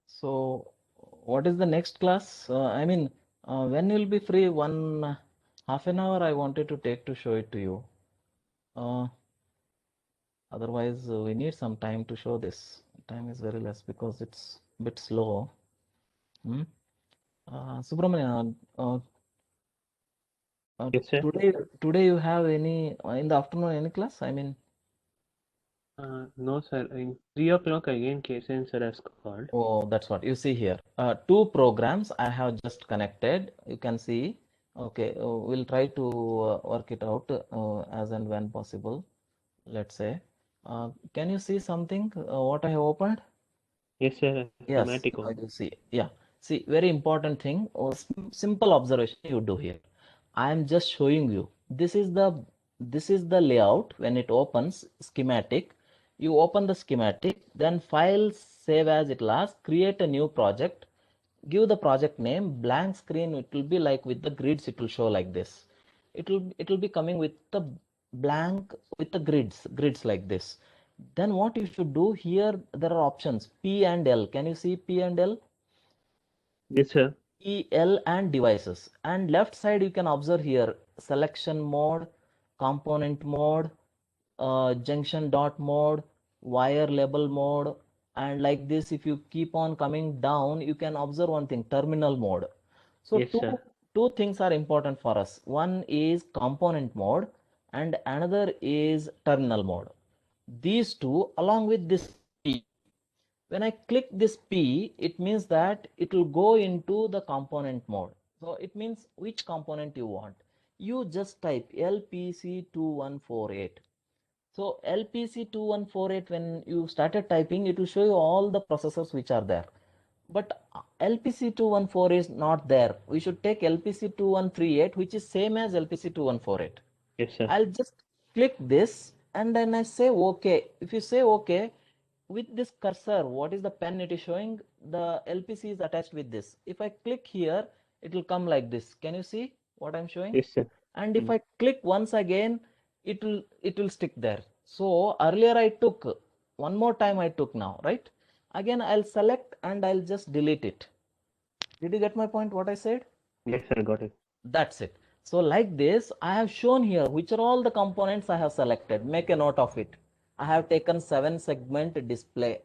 So what is the next class? I mean, when you'll be free? One half an hour I wanted to take to show it to you. Otherwise, we need some time to show this. Time is very less because it's a bit slow. Hmm? Subramania, Yes, sir. today you have any in the afternoon any class? I mean, No, sir. In 3 o'clock again, KSN sir has called. oh, that's what you see here. Two programs I have just connected. You can see. Okay, we'll try to work it out as and when possible. Let's say. Can you see something? What I have opened? Yes, sir. Yes, Schematic I one. do see. Yeah. See, very important thing or simple observation you do here. I am just showing you. This is the layout when it opens schematic. You open the schematic, then file save as it last, create a new project, give the project name, blank screen. It will be like with the grids, it will show like this. It will be coming with the blank with the grids like this. Then what you should do here, there are options P and L. Can you see P and L? Yes, sir. P, L and devices. And left side you can observe here selection mode, component mode, junction dot mode, wire label mode, and like this if you keep on coming down you can observe one thing, terminal mode. So Yes, sir. two things are important for us. One is component mode and another is terminal mode. These two along with this P. When I click this P, it means that it will go into the component mode. So it means which component you want. You just type LPC2148. So LPC2148, when you started typing, it will show you all the processors which are there. But LPC214 is not there. We should take LPC2138, which is same as LPC2148. Yes, sir. I'll just click this and then I say OK. If you say OK, with this cursor, what is the pen it is showing? The LPC is attached with this. If I click here, it will come like this. Can you see what I'm showing? Yes, sir. And if I click once again, it will stick there. So earlier I took one more time I took now, right? Again, I'll select and I'll just delete it. Did you get my point, what I said? Yes, sir, got it. That's it. So like this, I have shown here which are all the components I have selected. Make a note of it. I have taken 7 segment display.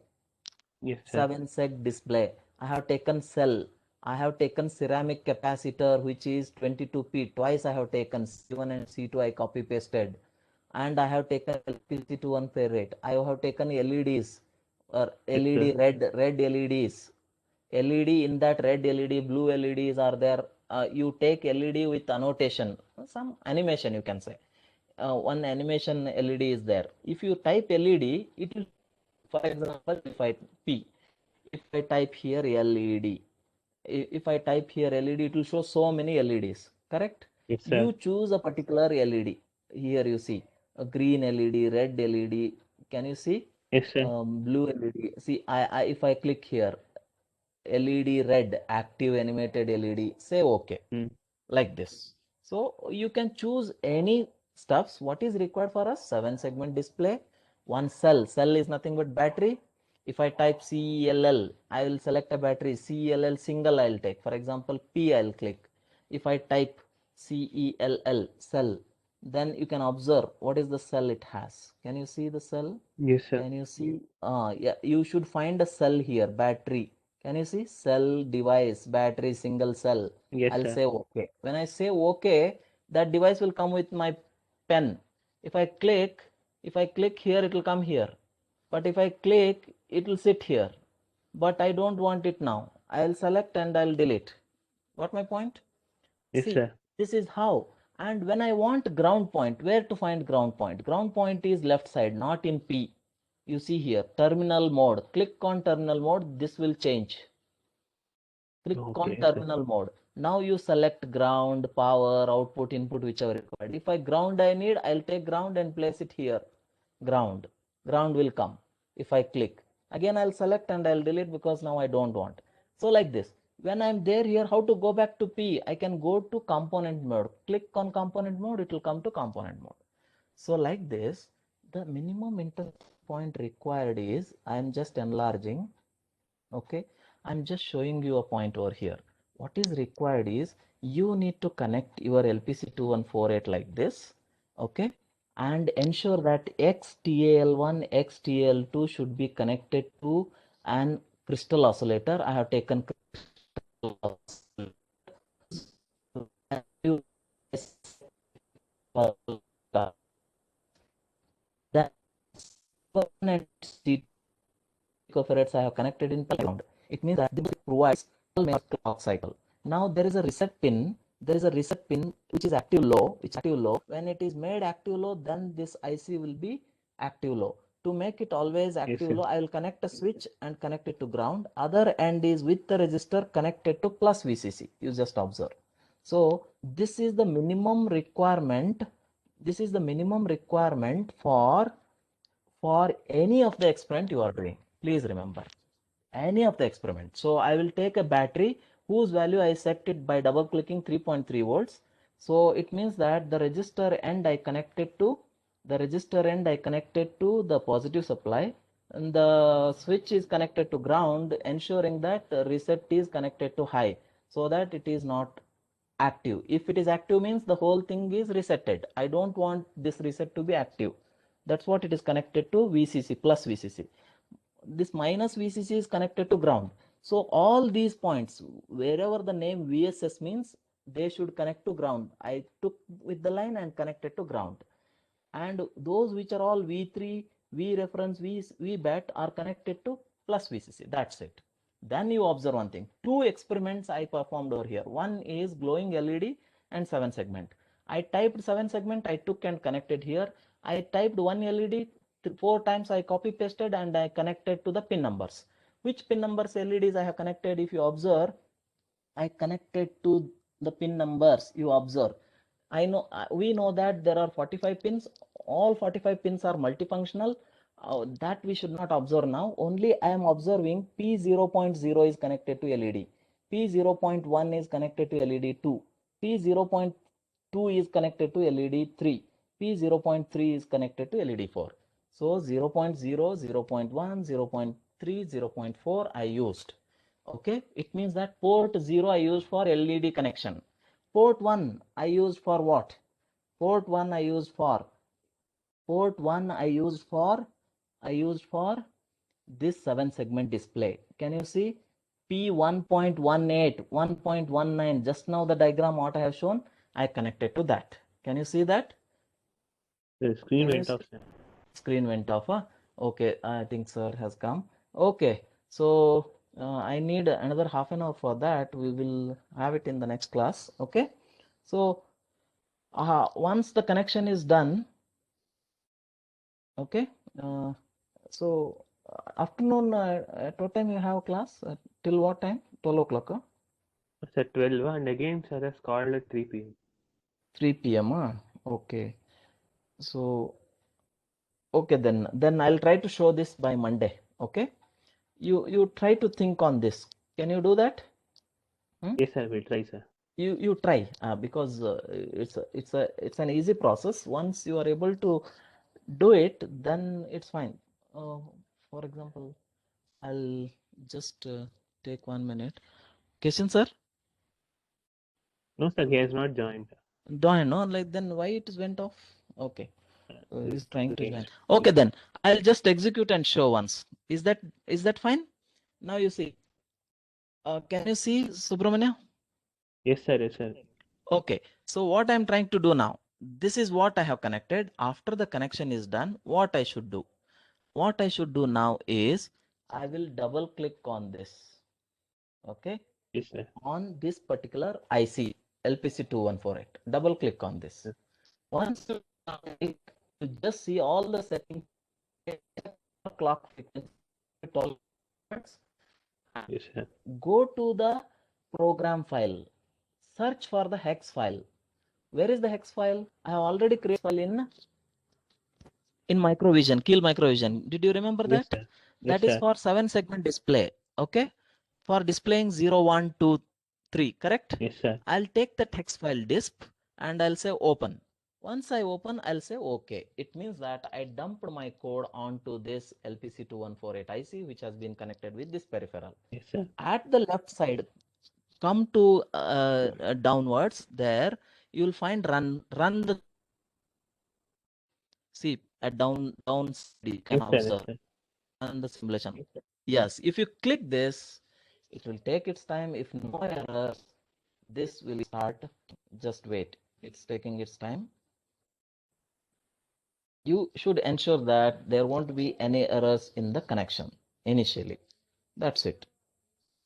Yes, sir. 7 seg display. I have taken cell. I have taken ceramic capacitor, which is 22p. Twice I have taken C1 and C2. I copy pasted, and I have taken LPC to 1 ferrite. I have taken LEDs or Yes, LED sir. red LEDs. LED, in that red LED, blue LEDs are there. You take LED with annotation, some animation you can say. One animation LED is there. If you type LED, it will, for example, if I P, if I type here LED, if I type here LED, it will show so many LEDs, correct? Yes, You sir. choose a particular LED. Here you see a green LED, red LED. Can you see? Yes, sir. Blue LED. See, if I click here, LED red, active animated LED, say OK, Hmm. like this. So you can choose any stuffs. What is required for us? 7 segment display, one cell. Cell is nothing but battery. If I type CELL, I will select a battery. CELL single I'll take. For example, P I'll click. If I type CELL cell, then you can observe what is the cell it has. Can you see the cell? Yes, sir. Can you see? Yeah, you should find a cell here, battery. Can you see? Cell, device, battery, single cell. Yes, I'll sir. say OK. When I say OK, that device will come with my pen. If I click here, it will come here. But if I click, it will sit here. But I don't want it now. I'll select and I'll delete. Got my point? Yes, See, sir. this is how. And when I want ground point, where to find ground point? Ground point is left side, not in P. You see here, terminal mode. Click on terminal mode. This will change. Click on Okay, sir. terminal mode. Now you select ground, power, output, input, whichever required. If I ground I need, I'll take ground and place it here. Ground. Ground will come. If I click. Again, I'll select and I'll delete because now I don't want. So like this. When I'm there here, how to go back to P? I can go to component mode. Click on component mode, it will come to component mode. So like this, the minimum interface point required is, I'm just enlarging. Okay, I'm just showing you a point over here. What is required is you need to connect your LPC2148 like this. Okay, and ensure that XTAL1, XTAL2 should be connected to an crystal oscillator. I have taken crystal oscillator. That picofarads I have connected in ground. It means that this provides clock cycle. Now there is a reset pin. There is a reset pin which is active low. Which active low. When it is made active low, then this IC will be active low. To make it always Yes, active sir. low, I will connect a switch and connect it to ground. Other end is with the resistor connected to plus VCC. You just observe. So this is the minimum requirement. This is the minimum requirement for any of the experiment you are doing. Please remember, any of the experiment. So I will take a battery whose value I set it by double clicking 3.3 volts. So it means that the resistor end I connected to the positive supply, and the switch is connected to ground, ensuring that the reset is connected to high so that it is not active. If it is active means the whole thing is resetted. I don't want this reset to be active. That's what it is connected to VCC plus VCC. This minus VCC is connected to ground. So all these points, wherever the name VSS means, they should connect to ground. I took with the line and connected to ground. And those which are all V3, V reference, V bat are connected to plus VCC. That's it. Then you observe one thing. Two experiments I performed over here. One is glowing LED and 7 segment. I typed 7 segment, I took and connected here. I typed one LED 4 times, I copy pasted and I connected to the pin numbers. Which pin numbers LEDs I have connected? If you observe, I connected to the pin numbers. You observe. We know that there are 45 pins. All 45 pins are multifunctional. That we should not observe now. Only I am observing P0.0 is connected to LED. P0.1 is connected to LED 2. P0.2 is connected to LED 3. P0.3 is connected to LED 4. So 0.0, 0.1, 3 0.4 I used. Okay, it means that port 0 I used for LED connection. Port 1 I used for what? Port 1 I used for this 7 segment display. Can you see? P1.18, 1.19. Just now the diagram what I have shown, I connected to that. Can you see that? The screen Can you went see? off, sir. Screen went off. Huh? Okay, I think sir has come. Okay, so I need another half an hour for that. We will have it in the next class. Okay, so once the connection is done, okay, so afternoon, at what time you have class? Till what time? 12 o'clock, huh? It's at 12, and again, sir has called at 3 p.m. 3 p.m. Huh? Okay, so okay, then I'll try to show this by Monday. Okay, you try to think on this. Can you do that? Yes, sir, we'll try, sir. You try because it's an easy process. Once you are able to do it, then it's fine. For example, I'll just take 1 minute. Kishan sir, No, sir, he has not joined. join, no? Like then why it is went off? Okay, he's trying to Okay. join. Okay, then I'll just execute and show once. Is that fine? Now you see. Can you see Subramania? Yes, sir, yes, sir. Okay, so what I'm trying to do now, this is what I have connected. After the connection is done, what I should do? What I should do now is I will double click on this. Okay, Yes, sir. on this particular IC LPC2148. Double click on this. Once you click, you just see all the settings, clock frequency, all parts. Yes, sir. Go to the program file. Search for the hex file. Where is the hex file? I have already created file in Microvision, Keel Microvision. Did you remember Yes, that? sir. That Yes, is sir. for 7 segment display. Okay, for displaying 0, 1, 2, 3. Correct? Yes, sir. I'll take the text file disp and I'll say open. Once I open, I'll say OK. It means that I dumped my code onto this LPC2148 IC, which has been connected with this peripheral. Yes, sir. At the left side, come to downwards. There you'll find run the. See at down you can Yes, sir. Yes, observe sir. and the simulation. Yes, sir. Yes, if you click this, it will take its time. If no errors, this will start. Just wait, it's taking its time. You should ensure that there won't be any errors in the connection initially. That's it.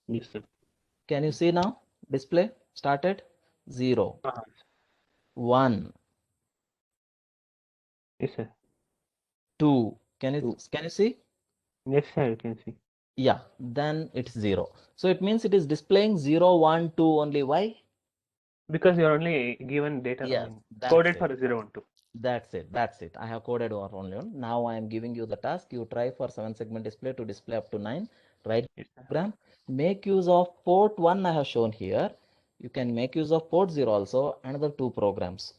Yes, sir. Can you see now? Display started 0, 1, Yes, sir. 2. Can you see? Yes, sir, you can see. Yeah, then it's 0. So it means it is displaying 0, 1, 2 only. Why? Because you're only given data, Yes, coded that's for 0 and 2. That's it. I have coded over only one. Now I am giving you the task. You try for 7 segment display to display up to 9. Write Yes, sir. program. Make use of port 1 I have shown here. You can make use of port 0 also. Another 2 programs.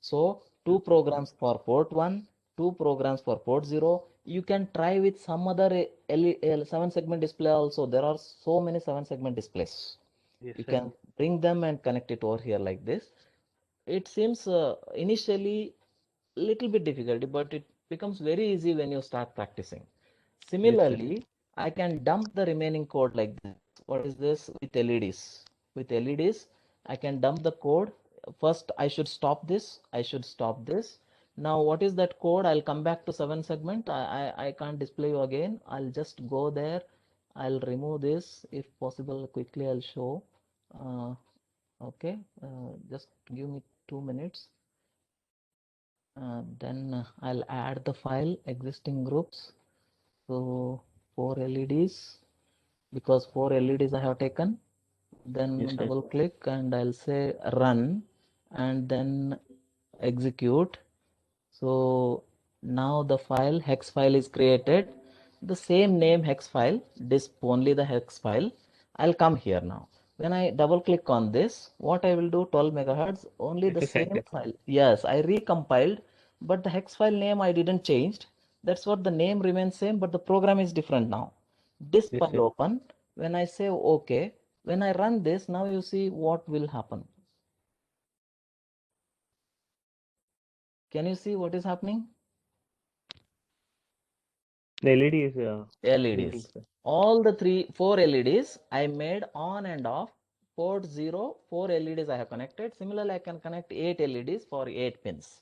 So 2 programs for port 1, 2 programs for port 0. You can try with some other 7 segment display also. There are so many 7 segment displays. Yes, You sir. can bring them and connect it over here like this. It seems initially little bit difficult, but it becomes very easy when you start practicing. Similarly, I can dump the remaining code like this. What is this? With LEDs. With LEDs, I can dump the code. First, I should stop this. Now, what is that code? I'll come back to 7 segment. I can't display you again. I'll just go there. I'll remove this. If possible, quickly I'll show. Okay, just give me 2 minutes. Then I'll add the file existing groups. So 4 LEDs, because 4 LEDs I have taken. Then Yes, sir. double click and I'll say run and then execute. So now the file hex file is created. The same name hex file, disp only the hex file. I'll come here now. When I double click on this, what I will do, 12 megahertz, only It the is same active. file. Yes, I recompiled, but the hex file name I didn't change. That's what the name remains same, but the program is different now. This Yes, file sir. open. When I say OK, when I run this, now you see what will happen. Can you see what is happening? The LED is blinking, LEDs. sir. All the 4 LEDs I made on and off. Port 0, 4 LEDs I have connected. Similarly, I can connect 8 LEDs for 8 pins.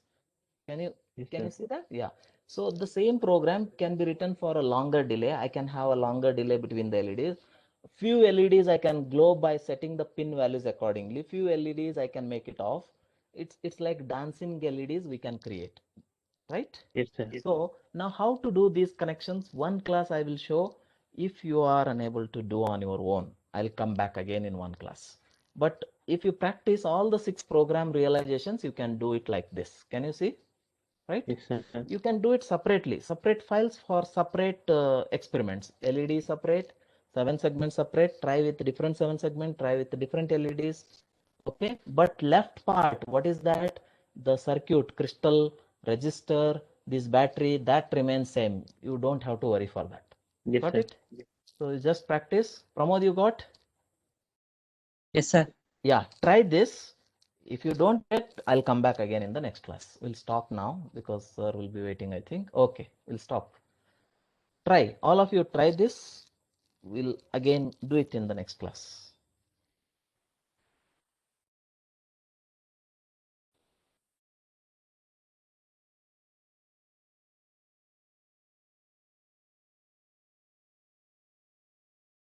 Can you Yes, see that? Yeah. So the same program can be written for a longer delay. I can have a longer delay between the LEDs. Few LEDs I can glow by setting the pin values accordingly. Few LEDs I can make it off. It's like dancing LEDs we can create, right? Yes, sir. So now how to do these connections? One class I will show. If you are unable to do on your own, I'll come back again in one class. But if you practice all the 6 program realizations, you can do it like this. Can you see? Right? Yes, sir. You can do it separately, separate files for separate experiments. LED separate, 7 segments separate, try with different 7 segment, try with different LEDs. Okay, but left part, what is that? The circuit, crystal, resistor, this battery, that remains same. You don't have to worry for that. Yes, Got sir. it? So you just practice. Pramod, you got? Yes, sir. Yeah, try this. If you don't get, I'll come back again in the next class. We'll stop now because sir will be waiting, I think. Okay, we'll stop. Try. All of you try this. We'll again do it in the next class.